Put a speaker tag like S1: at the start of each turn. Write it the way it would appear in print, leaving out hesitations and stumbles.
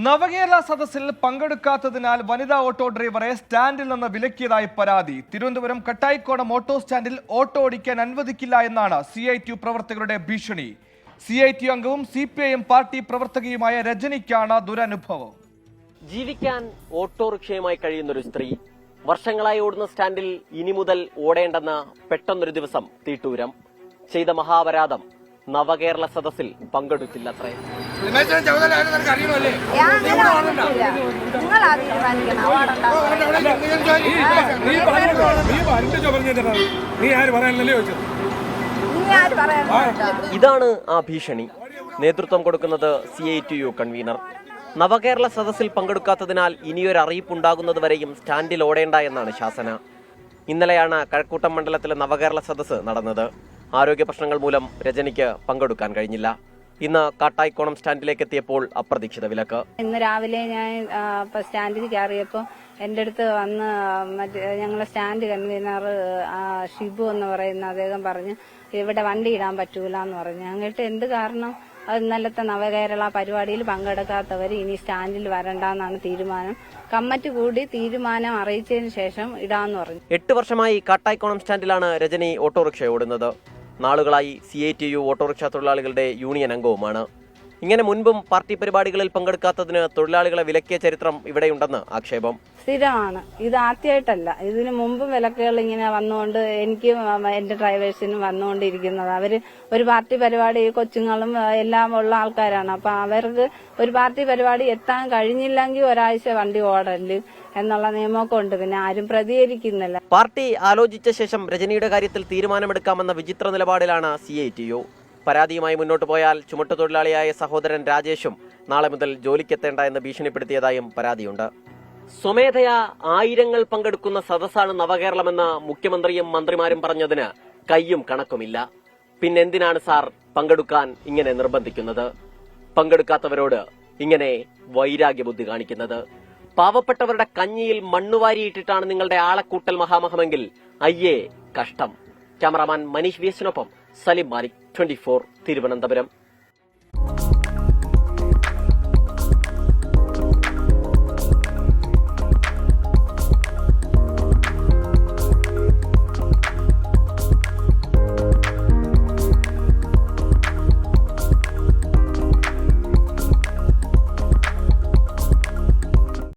S1: നവകേരള സദസ്സിൽ പങ്കെടുക്കാത്തതിനാൽ വനിതാ ഓട്ടോ ഡ്രൈവറെ സ്റ്റാൻഡിൽ നിന്ന് വിലക്കിയതായി പരാതി. തിരുവനന്തപുരം കട്ടായിക്കോണം ഓട്ടോ സ്റ്റാൻഡിൽ ഓട്ടോ ഓടിക്കാൻ അനുവദിക്കില്ല എന്നാണ് CITU പ്രവർത്തകരുടെ ഭീഷണി. CITU അംഗവും CPIM പാർട്ടി പ്രവർത്തകയുമായ രജനിക്കാണ് ദുരനുഭവം.
S2: ജീവിക്കാൻ ഓട്ടോറിക്ഷയുമായി കഴിയുന്നൊരു സ്ത്രീ വർഷങ്ങളായി ഓടുന്ന സ്റ്റാൻഡിൽ ഇനി മുതൽ ഓടേണ്ടെന്ന പെട്ടെന്നൊരു ദിവസം തീട്ടൂരം. ചെയ്ത മഹാപരാധം നവകേരള സദസ്സിൽ പങ്കെടുത്തില്ലത്രേ. ഇതാണ് ആ ഭീഷണി. നേതൃത്വം കൊടുക്കുന്നത് CITU കൺവീനർ. നവകേരള സദസ്സിൽ പങ്കെടുക്കാത്തതിനാൽ ഇനിയൊരു അറിയിപ്പുണ്ടാകുന്നതുവരെയും സ്റ്റാൻഡിൽ ഓടേണ്ട എന്നാണ് ശാസന. ഇന്നലെയാണ് കഴക്കൂട്ടം മണ്ഡലത്തിലെ നവകേരള സദസ്സ് നടന്നത്. ആരോഗ്യ പ്രശ്നങ്ങൾ മൂലം രജനിക്ക് പങ്കെടുക്കാൻ കഴിഞ്ഞില്ല. ഇന്ന് കാട്ടായിക്കോണം സ്റ്റാൻഡിലേക്ക് എത്തിയപ്പോൾ അപ്രതീക്ഷിത വിലക്ക്.
S3: ഇന്ന് രാവിലെ ഞാൻ സ്റ്റാൻഡിൽ കയറിയപ്പോൾ എൻ്റെ അടുത്ത് വന്ന് ഞങ്ങളെ സ്റ്റാൻഡ് കൺവീനർ ഷിബു എന്ന് പറയുന്ന അദ്ദേഹം പറഞ്ഞു ഇവിടെ വണ്ടി ഇടാൻ പറ്റൂല എന്ന് പറഞ്ഞു. അങ്ങോട്ട് എന്ത് കാരണം? ഇന്നലത്തെ നവകേരള പരിപാടിയിൽ പങ്കെടുക്കാത്തവർ ഇനി സ്റ്റാൻഡിൽ വരണ്ടെന്നാണ് തീരുമാനം. കമ്മിറ്റി കൂടി തീരുമാനം അറിയിച്ചതിന് ശേഷം ഇടാന്ന് പറഞ്ഞു.
S2: 8 വർഷമായി കാട്ടായിക്കോണം സ്റ്റാൻഡിലാണ് രജനി ഓട്ടോറിക്ഷ ഓടുന്നത്. നാളുകളായി CITU ഓട്ടോറിക്ഷ തൊഴിലാളികളുടെ യൂണിയൻ അംഗവുമാണ്. ഇങ്ങനെ മുൻപും പാർട്ടി പരിപാടികളിൽ പങ്കെടുക്കാത്തതിന് തൊഴിലാളികളെ വിലക്കിയ ചരിത്രം ഇവിടെയുണ്ടെന്ന് ആക്ഷേപം.
S3: സ്ഥിരമാണ്, ഇത് ആദ്യമായിട്ടല്ല. ഇതിനു മുമ്പും വിലക്കുകൾ ഇങ്ങനെ വന്നുകൊണ്ട് എനിക്കും എന്റെ ഡ്രൈവേഴ്സിനും വന്നുകൊണ്ടിരിക്കുന്നത്. അവര് ഒരു പാർട്ടി പരിപാടി കൊച്ചുങ്ങളും എല്ലാം ഉള്ള ആൾക്കാരാണ്. അപ്പൊ അവർക്ക് ഒരു പാർട്ടി പരിപാടി എത്താൻ കഴിഞ്ഞില്ലെങ്കിൽ ഒരാഴ്ച വണ്ടി ഓടല് എന്നുള്ള നിയമമൊക്കെ ഉണ്ട്. പിന്നെ ആരും പ്രതികരിക്കുന്നില്ല.
S2: പാർട്ടി ആലോചിച്ച ശേഷം രജനിയുടെ കാര്യത്തിൽ തീരുമാനമെടുക്കാമെന്ന വിചിത്ര നിലപാടിലാണ് CITU. പരാതിയുമായി മുന്നോട്ട് പോയാൽ ചുമട്ടുതൊഴിലാളിയായ സഹോദരൻ രാജേഷും നാളെ മുതൽ ജോലിക്കെത്തേണ്ട എന്ന് ഭീഷണിപ്പെടുത്തിയതായും പരാതിയുണ്ട്. സ്വമേധയാ ആയിരങ്ങൾ പങ്കെടുക്കുന്ന സദസ്സാണ് നവകേരളമെന്ന് മുഖ്യമന്ത്രിയും മന്ത്രിമാരും പറഞ്ഞതിന് കയ്യും കണക്കുമില്ല. പിന്നെന്തിനാണ് സാർ പങ്കെടുക്കാൻ ഇങ്ങനെ നിർബന്ധിക്കുന്നത്? പങ്കെടുക്കാത്തവരോട് ഇങ്ങനെ വൈരാഗ്യബുദ്ധി കാണിക്കുന്നത്? പാവപ്പെട്ടവരുടെ കഞ്ഞിയിൽ മണ്ണുവാരിയിട്ടിട്ടാണ് നിങ്ങളുടെ ആളക്കൂട്ടൽ മഹാമഹമെങ്കിൽ അയ്യേ കഷ്ടം. ക്യാമറാമാൻ മനീഷ് VS-നൊപ്പം സലിം മാലിക്, 24 തിരുവനന്തപുരം.